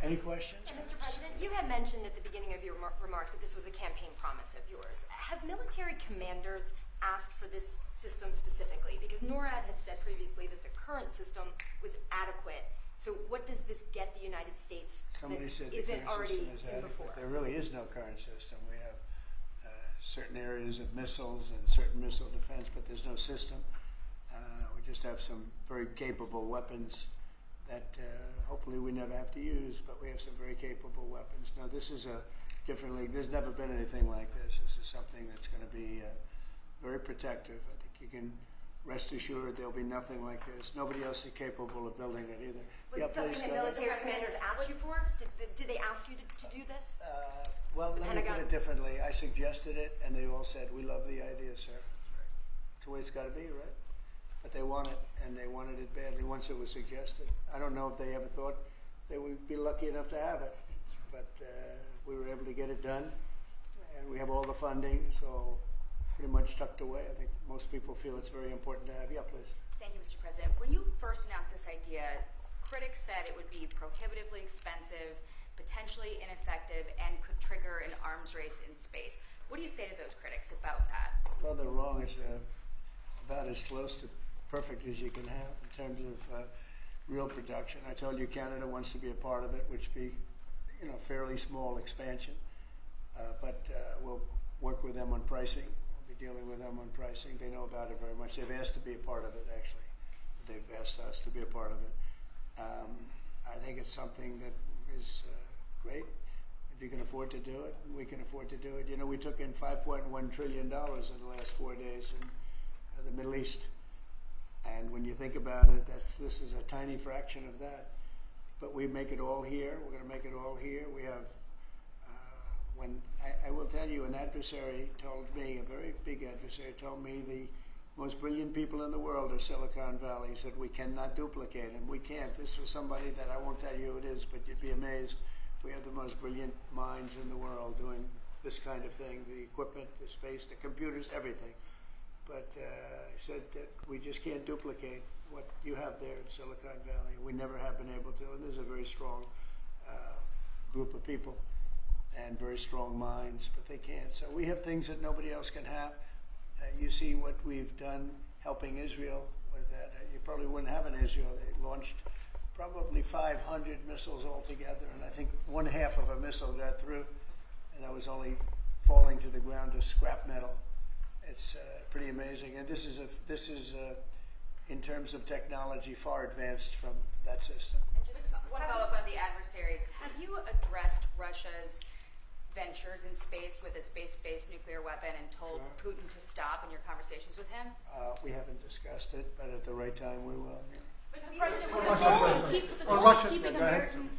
Any questions? Mr. President, you had mentioned at the beginning of your remarks that this was a campaign promise of yours. Have military commanders asked for this system specifically? Because NORAD had said previously that the current system was adequate. So what does this get the United States Somebody that said the isn't current already system is in adequate. before? There really is no current system. We have certain areas of missiles and certain missile defense, but there's no system. We just have some very capable weapons that hopefully we never have to use, but we have some very capable weapons. Now, this is a different league. There's never been anything like this. This is something that's going to be very protective. I think you can rest assured there'll be nothing like this. Nobody else is capable of building it either. Was it something that military commanders asked you for? Did they ask you to do this? Well, let me put it differently. I suggested it, and they all said, "We love the idea, sir." That's the way it's got to be, right? But they want it, and they wanted it badly once it was suggested. I don't know if they ever thought they would be lucky enough to have it, but we were able to get it done, and we have all the funding, so pretty much tucked away. I think most people feel it's very important to have. Yeah, please. Thank you, Mr. President. When you first announced this idea, critics said it would be prohibitively expensive, potentially ineffective, and could trigger an arms race in space. What do you say to those critics about that? Well, they're wrong. It's about as close to perfect as you can have in terms of real production. I told you Canada wants to be a part of it, which be, fairly small expansion, but we'll work with them on pricing. We'll be dealing with them on pricing. They know about it very much. They've asked to be a part of it, actually. They've asked us to be a part of it. I think it's something that is great. If you can afford to do it, we can afford to do it. We took in $5.1 trillion in the last 4 days in the Middle East. And when you think about it, this is a tiny fraction of that. But we make it all here. We're going to make it all here. We have, I will tell you, an adversary told me, a very big adversary told me the most brilliant people in the world are Silicon Valley. He said, we cannot duplicate them. We can't. This was somebody that I won't tell you who it is, but you'd be amazed. We have the most brilliant minds in the world doing this kind of thing, the equipment, the space, the computers, everything. But I said that we just can't duplicate what you have there in Silicon Valley. We never have been able to, and there's a very strong group of people and very strong minds, but they can't. So we have things that nobody else can have. You see what we've done helping Israel with that. You probably wouldn't have in Israel. They launched probably 500 missiles altogether, and I think 1/2 of a missile got through, and that was only falling to the ground as scrap metal. It's pretty amazing, and this is in terms of technology far advanced from that system. And just one follow-up on the adversaries. Have you addressed Russia's ventures in space with a space-based nuclear weapon and told Putin to stop in your conversations with him? We haven't discussed it, but at the right time we will. Yeah. Mr. President, will the goal of keeping Americans